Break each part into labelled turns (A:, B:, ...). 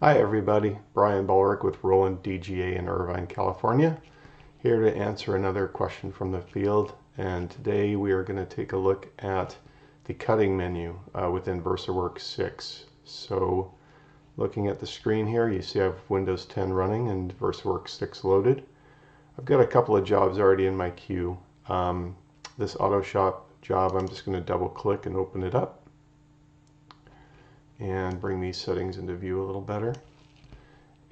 A: Hi everybody, Bryan Ballreich with Roland DGA in Irvine, California, here to answer another question from the field. And today we are going to take a look at the cutting menu within VersaWorks 6. So looking at the screen here, you see I have Windows 10 running and VersaWorks 6 loaded. I've got a couple of jobs already in my queue. This auto shop job, I'm just going to double click and open it up and bring these settings into view a little better.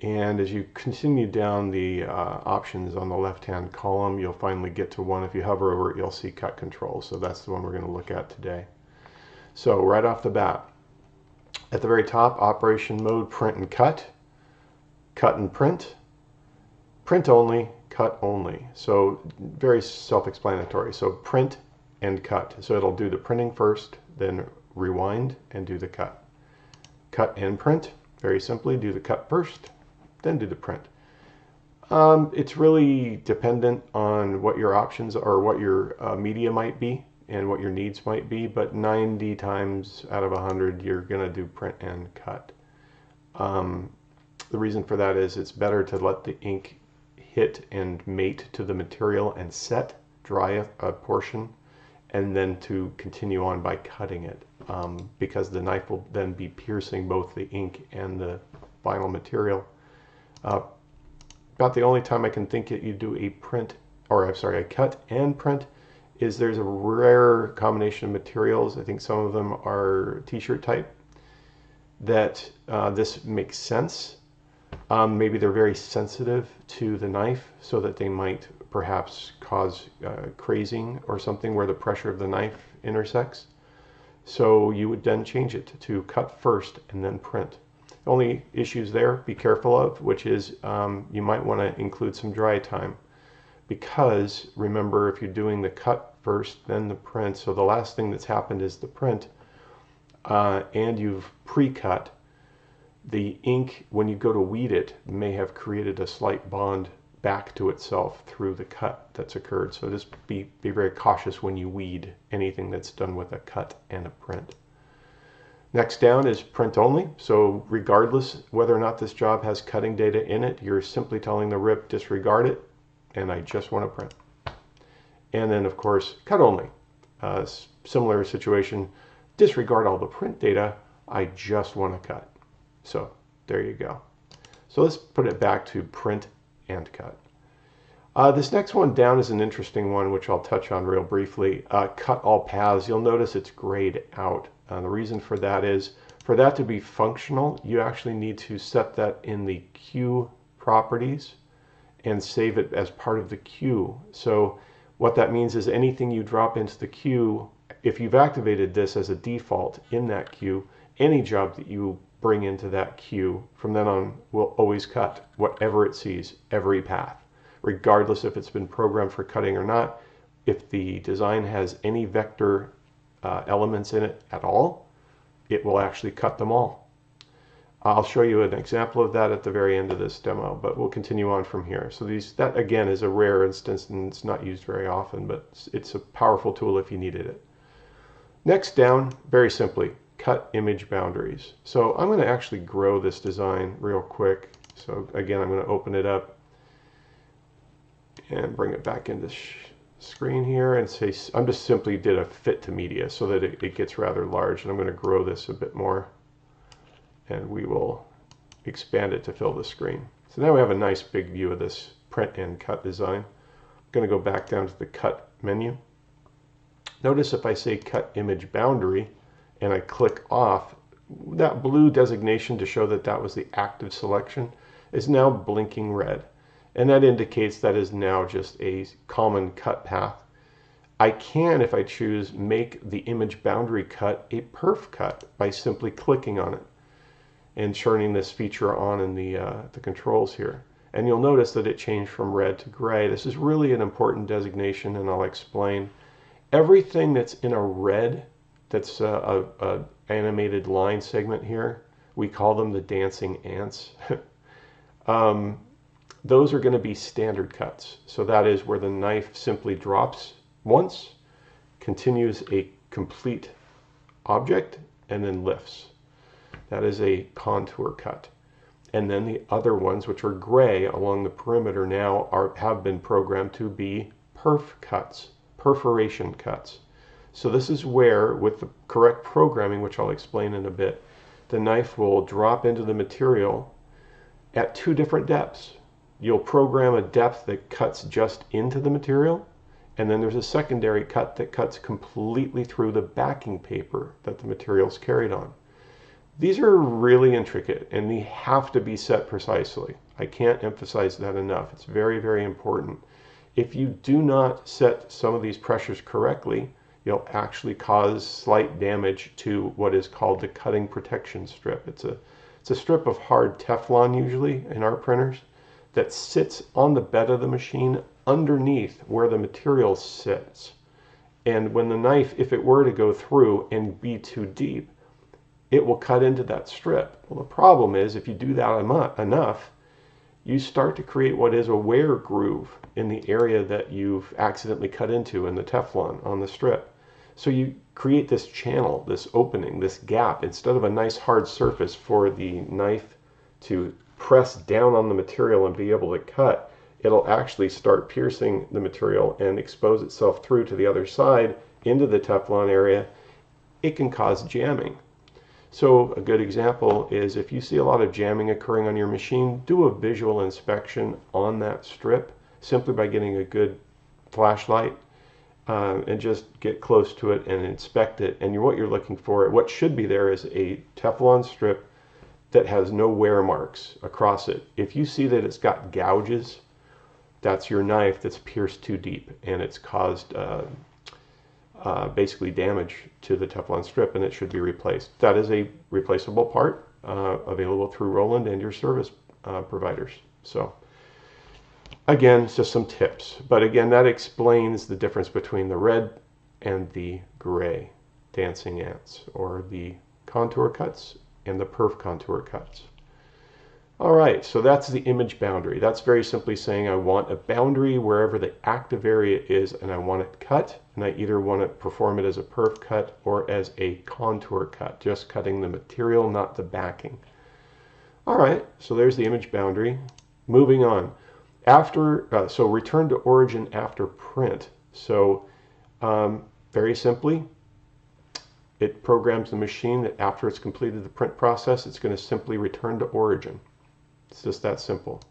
A: And as you continue down the options on the left hand column, you'll finally get to one. If you hover over it, you'll see cut control. So that's the one we're going to look at today. So right off the bat, at the very top, operation mode, print and cut and print only, cut only. So very self-explanatory. So print and cut. So it'll do the printing first, then rewind and do the cut. Cut and print, very simply, do the cut first, then do the print. It's really dependent on what your options are, what your media might be and what your needs might be, but 90 times out of 100 you're going to do print and cut. The reason for that is it's better to let the ink hit and mate to the material and set, dry a portion, and then to continue on by cutting it, because the knife will then be piercing both the ink and the final material. About the only time I can think that you do a cut and print is there's a rare combination of materials. I think some of them are t-shirt type that this makes sense. Maybe they're very sensitive to the knife so that they might perhaps cause crazing or something where the pressure of the knife intersects. So you would then change it to cut first and then print. The only issues there, be careful of, which is you might want to include some dry time, because remember, if you're doing the cut first then the print, so the last thing that's happened is the print, and you've pre-cut, the ink, when you go to weed it, may have created a slight bond back to itself through the cut that's occurred. So just be very cautious when you weed anything that's done with a cut and a print. Next down is print only. So regardless whether or not this job has cutting data in it, you're simply telling the RIP disregard it, and I just want to print. And then of course cut only. Similar situation, disregard all the print data, I just want to cut. So there you go. So let's put it back to print and cut. This next one down is an interesting one, which I'll touch on real briefly. Cut all paths. You'll notice it's grayed out. The reason for that is, for that to be functional, you actually need to set that in the queue properties and save it as part of the queue. So what that means is anything you drop into the queue, if you've activated this as a default in that queue, any job that you bring into that queue from then on will always cut whatever it sees, every path, regardless if it's been programmed for cutting or not. If the design has any vector elements in it at all, it will actually cut them all. I'll show you an example of that at the very end of this demo, but we'll continue on from here. So that again is a rare instance and it's not used very often, but it's a powerful tool if you needed it. Next down, very simply, cut image boundaries. So I'm going to actually grow this design real quick. So again, I'm going to open it up and bring it back into screen here and say, I'm just simply did a fit to media so that it gets rather large, and I'm going to grow this a bit more and we will expand it to fill the screen. So now we have a nice big view of this print and cut design. I'm going to go back down to the cut menu. Notice if I say cut image boundary and I click off, that blue designation to show that that was the active selection is now blinking red. And that indicates that is now just a common cut path. I can, if I choose, make the image boundary cut a perf cut by simply clicking on it and turning this feature on in the controls here. And you'll notice that it changed from red to gray. This is really an important designation, and I'll explain. Everything that's in a red, that's a animated line segment here, we call them the dancing ants. Those are going to be standard cuts. So that is where the knife simply drops once, continues a complete object, and then lifts. That is a contour cut. and then the other ones, which are gray along the perimeter now, have been programmed to be perf cuts, perforation cuts. So this is where, with the correct programming, which I'll explain in a bit, the knife will drop into the material at two different depths. You'll program a depth that cuts just into the material, and then there's a secondary cut that cuts completely through the backing paper that the material's carried on. These are really intricate, and they have to be set precisely. I can't emphasize that enough. It's very, very important. If you do not set some of these pressures correctly, you'll actually cause slight damage to what is called the cutting protection strip. It's a strip of hard Teflon, usually in our printers, that sits on the bed of the machine underneath where the material sits. And when the knife, if it were to go through and be too deep, it will cut into that strip. Well, the problem is, if you do that enough, you start to create what is a wear groove in the area that you've accidentally cut into in the Teflon on the strip. So you create this channel, this opening, this gap. Instead of a nice hard surface for the knife to press down on the material and be able to cut, it'll actually start piercing the material and expose itself through to the other side into the Teflon area. It can cause jamming. So a good example is, if you see a lot of jamming occurring on your machine, do a visual inspection on that strip simply by getting a good flashlight and just get close to it and inspect it. And what you're looking for, what should be there, is a Teflon strip that has no wear marks across it. If you see that it's got gouges, that's your knife that's pierced too deep, and it's caused basically damage to the Teflon strip, and it should be replaced. That is a replaceable part available through Roland and your service providers. So again, it's just some tips. But again, that explains the difference between the red and the gray dancing ants, or the contour cuts and the perf contour cuts. All right, so that's the image boundary. That's very simply saying I want a boundary wherever the active area is, and I want it cut, and I either want to perform it as a perf cut or as a contour cut, just cutting the material, not the backing. All right, so there's the image boundary. Moving on. So return to origin after print. So very simply, it programs the machine that after it's completed the print process, it's going to simply return to origin. It's just that simple.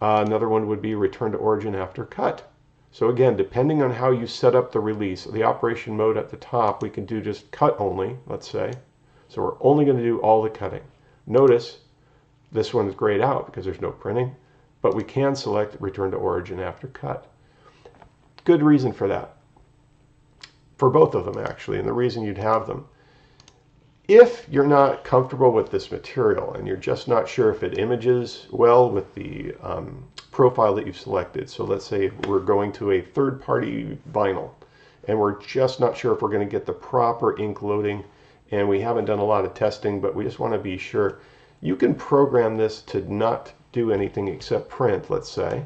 A: Another one would be return to origin after cut. So again, depending on how you set up the release, the operation mode at the top, we can do just cut only, let's say. So we're only going to do all the cutting. Notice this one is grayed out because there's no printing, but we can select return to origin after cut. Good reason for that. For both of them, actually, and the reason you'd have them. If you're not comfortable with this material and you're just not sure if it images well with the profile that you've selected, so let's say we're going to a third-party vinyl and we're just not sure if we're going to get the proper ink loading, and we haven't done a lot of testing, but we just want to be sure, you can program this to not do anything except print, let's say,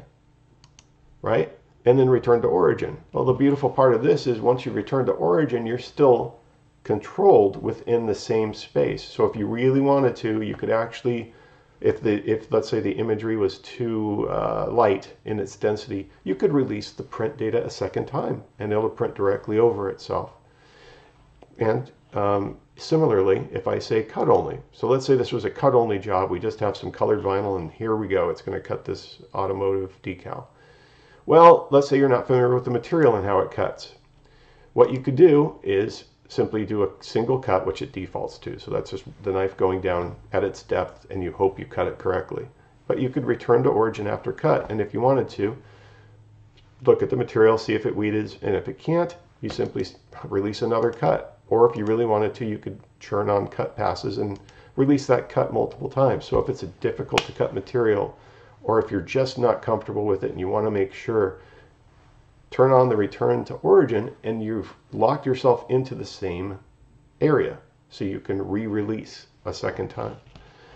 A: right? And then return to origin. Well, the beautiful part of this is once you return to origin, you're still controlled within the same space. So if you really wanted to, you could actually, if let's say the imagery was too light in its density, you could release the print data a second time and it'll print directly over itself. And similarly, if I say cut only, so let's say this was a cut only job, we just have some colored vinyl and here we go, it's going to cut this automotive decal. Well, let's say you're not familiar with the material and how it cuts. What you could do is simply do a single cut, which it defaults to. So that's just the knife going down at its depth, and you hope you cut it correctly. But you could return to origin after cut, and if you wanted to, look at the material, see if it weeds, and if it can't, you simply release another cut. Or if you really wanted to, you could churn on cut passes and release that cut multiple times. So if it's a difficult to cut material, or if you're just not comfortable with it and you want to make sure, turn on the return to origin and you've locked yourself into the same area so you can re-release a second time.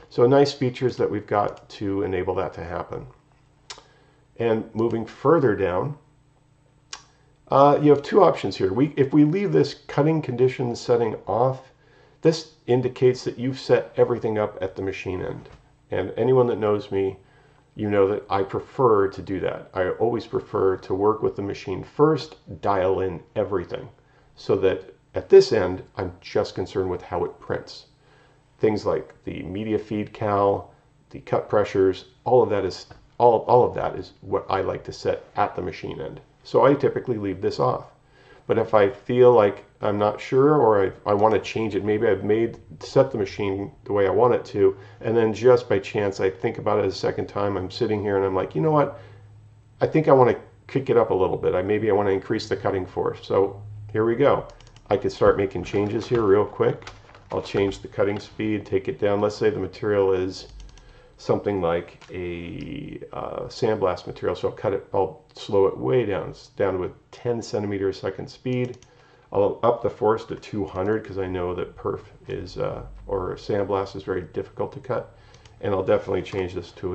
A: So nice features that we've got to enable that to happen. And moving further down, you have two options here. If we leave this cutting conditions setting off, this indicates that you've set everything up at the machine end. And anyone that knows me, you know that I prefer to do that. I always prefer to work with the machine first, dial in everything, so that at this end, I'm just concerned with how it prints. Things like the media feed cal, the cut pressures, all of that is what I like to set at the machine end. So I typically leave this off. But if I feel like I'm not sure, or I want to change it, maybe I've set the machine the way I want it to, and then just by chance I think about it a second time, I'm sitting here and I'm like, you know what, I think I want to kick it up a little bit. Maybe I want to increase the cutting force. So here we go. I could start making changes here real quick. I'll change the cutting speed, take it down. Let's say the material is something like a sandblast material, so I'll slow it way down. It's down to a 10 centimeter a second speed. I'll up the force to 200 because I know that perf is, or sandblast is very difficult to cut. And I'll definitely change this to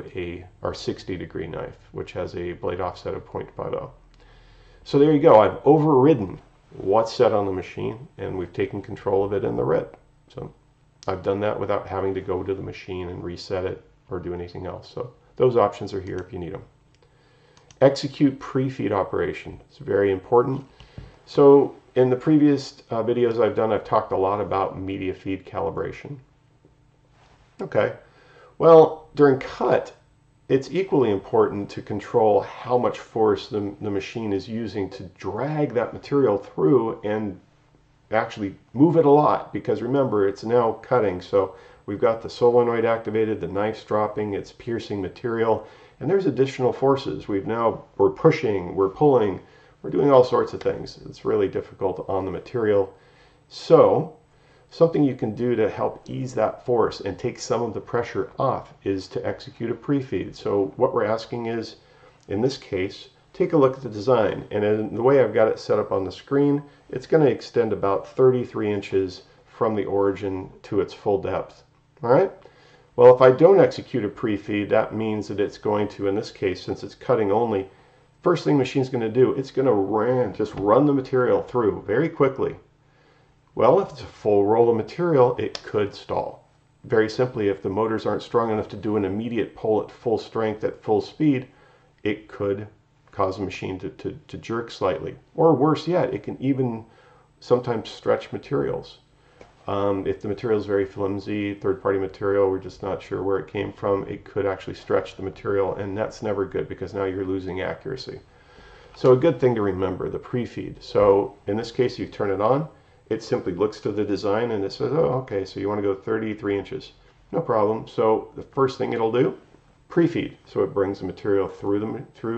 A: our 60-degree knife, which has a blade offset of 0.50. So there you go. I've overridden what's set on the machine, and we've taken control of it in the RIP. So I've done that without having to go to the machine and reset it or do anything else. So those options are here if you need them. Execute pre-feed operation. It's very important. So in the previous videos I've done, I've talked a lot about media feed calibration. Okay, well, during cut, it's equally important to control how much force the machine is using to drag that material through and actually move it a lot, because remember, it's now cutting. So we've got the solenoid activated, the knife's dropping, it's piercing material, and there's additional forces. We're pushing, we're pulling, we're doing all sorts of things. It's really difficult on the material. So something you can do to help ease that force and take some of the pressure off is to execute a pre-feed. So what we're asking is, in this case, take a look at the design, and in the way I've got it set up on the screen, it's going to extend about 33 inches from the origin to its full depth. All right? Well, if I don't execute a pre-feed, that means that it's going to, in this case, since it's cutting only, first thing the machine's going to do, it's going to just run the material through very quickly. Well, if it's a full roll of material, it could stall. Very simply, if the motors aren't strong enough to do an immediate pull at full strength, at full speed, it could cause the machine to jerk slightly. Or worse yet, it can even sometimes stretch materials. If the material is very flimsy, third-party material, we're just not sure where it came from, it could actually stretch the material, and that's never good because now you're losing accuracy. So a good thing to remember, the pre-feed. So in this case, you turn it on, it simply looks to the design and it says, oh, okay, so you want to go 33 inches. No problem. So the first thing it'll do, pre-feed. So it brings the material through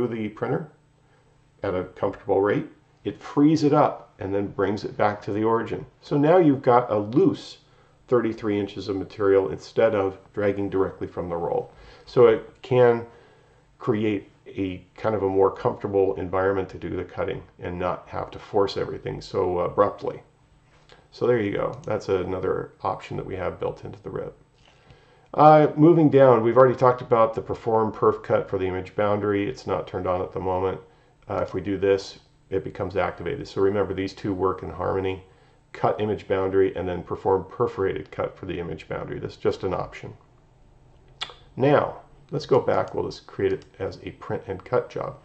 A: the printer at a comfortable rate. It frees it up and then brings it back to the origin. So now you've got a loose 33 inches of material instead of dragging directly from the roll. So it can create a kind of a more comfortable environment to do the cutting and not have to force everything so abruptly. So there you go. That's another option that we have built into the RIP. Moving down, we've already talked about the perform perf cut for the image boundary. It's not turned on at the moment. If we do this, it becomes activated. So remember, these two work in harmony. Cut image boundary and then perform perforated cut for the image boundary. That's just an option. Now, let's go back. We'll just create it as a print and cut job.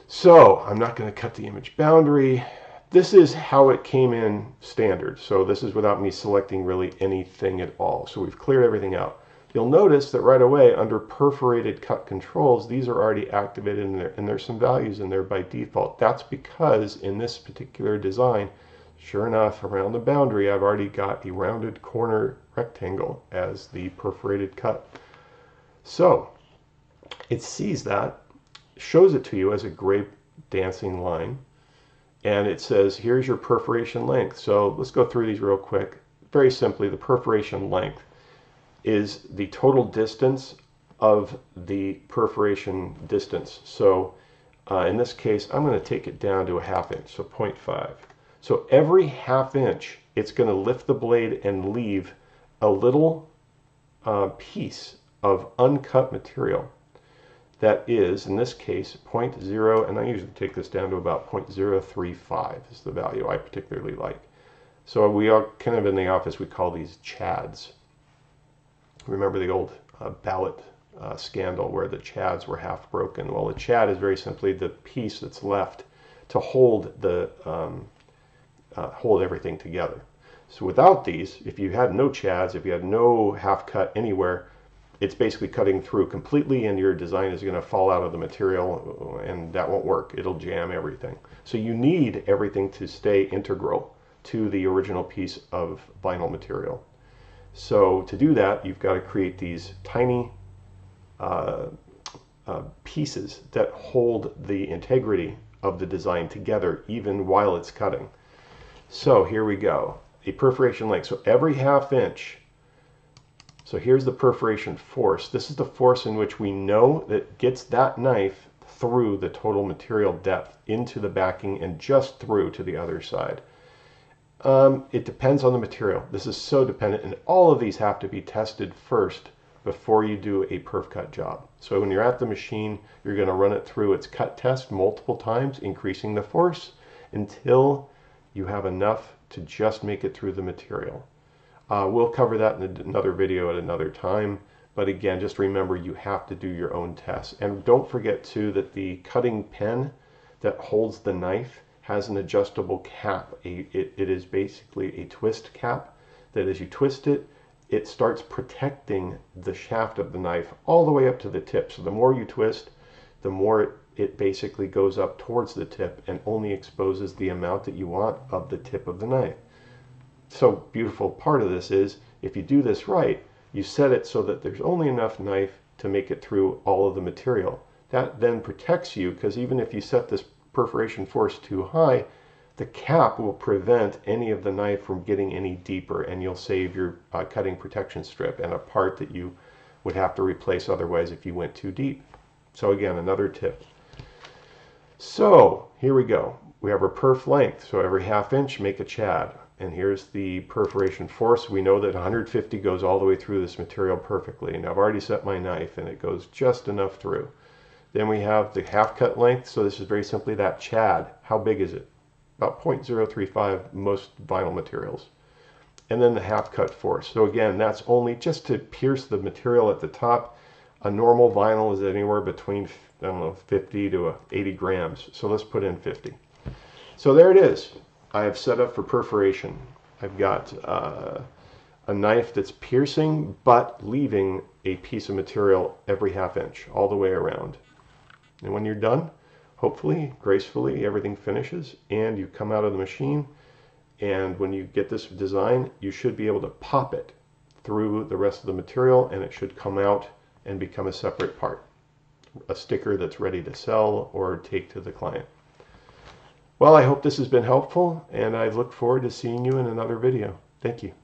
A: So I'm not going to cut the image boundary. This is how it came in standard. So this is without me selecting really anything at all. So we've cleared everything out. You'll notice that right away under perforated cut controls, these are already activated in there, and there's some values in there by default. That's because in this particular design, sure enough, around the boundary, I've already got a rounded corner rectangle as the perforated cut. So it sees that, shows it to you as a gray dancing line, and it says, here's your perforation length. So let's go through these real quick. Very simply, the perforation length is the total distance of the perforation distance. So in this case, I'm going to take it down to a ½ inch, so 0.5. So every ½ inch, it's going to lift the blade and leave a little piece of uncut material that is, in this case, 0.0, and I usually take this down to about 0.035 is the value I particularly like. So we are kind of in the office, we call these chads. Remember the old ballot scandal where the chads were half broken. Well, the chad is very simply the piece that's left to hold the hold everything together. So without these, if you had no chads, if you had no half cut anywhere, it's basically cutting through completely and your design is going to fall out of the material and that won't work. It'll jam everything. So you need everything to stay integral to the original piece of vinyl material. So to do that, you've got to create these tiny pieces that hold the integrity of the design together even while it's cutting. So here we go. A perforation length. So every ½ inch. So here's the perforation force. This is the force in which we know that gets that knife through the total material depth into the backing and just through to the other side. It depends on the material. This is so dependent, and all of these have to be tested first before you do a perf cut job. So when you're at the machine, you're going to run it through its cut test multiple times, increasing the force until you have enough to just make it through the material. We'll cover that in another video at another time, but again, just remember you have to do your own tests. And don't forget too that the cutting pen that holds the knife has an adjustable cap. It is basically a twist cap that as you twist it, it starts protecting the shaft of the knife all the way up to the tip. So the more you twist, the more it basically goes up towards the tip and only exposes the amount that you want of the tip of the knife. So beautiful part of this is if you do this right, you set it so that there's only enough knife to make it through all of the material. That then protects you, because even if you set this perforation force too high, the cap will prevent any of the knife from getting any deeper, and you'll save your cutting protection strip and a part that you would have to replace otherwise if you went too deep. So again, another tip. So here we go. We have our perf length. So every ½ inch, make a chad. And here's the perforation force. We know that 150 goes all the way through this material perfectly. And I've already set my knife and it goes just enough through. Then we have the half cut length. So this is very simply that chad. How big is it? About 0.035 most vinyl materials. And then the half cut force. So again, that's only just to pierce the material at the top. A normal vinyl is anywhere between, I don't know, 50 to 80 grams. So let's put in 50. So there it is. I have set up for perforation. I've got a knife that's piercing but leaving a piece of material every ½ inch all the way around. And when you're done, hopefully, gracefully, everything finishes and you come out of the machine, and when you get this design, you should be able to pop it through the rest of the material and it should come out and become a separate part. A sticker that's ready to sell or take to the client. Well, I hope this has been helpful, and I look forward to seeing you in another video. Thank you.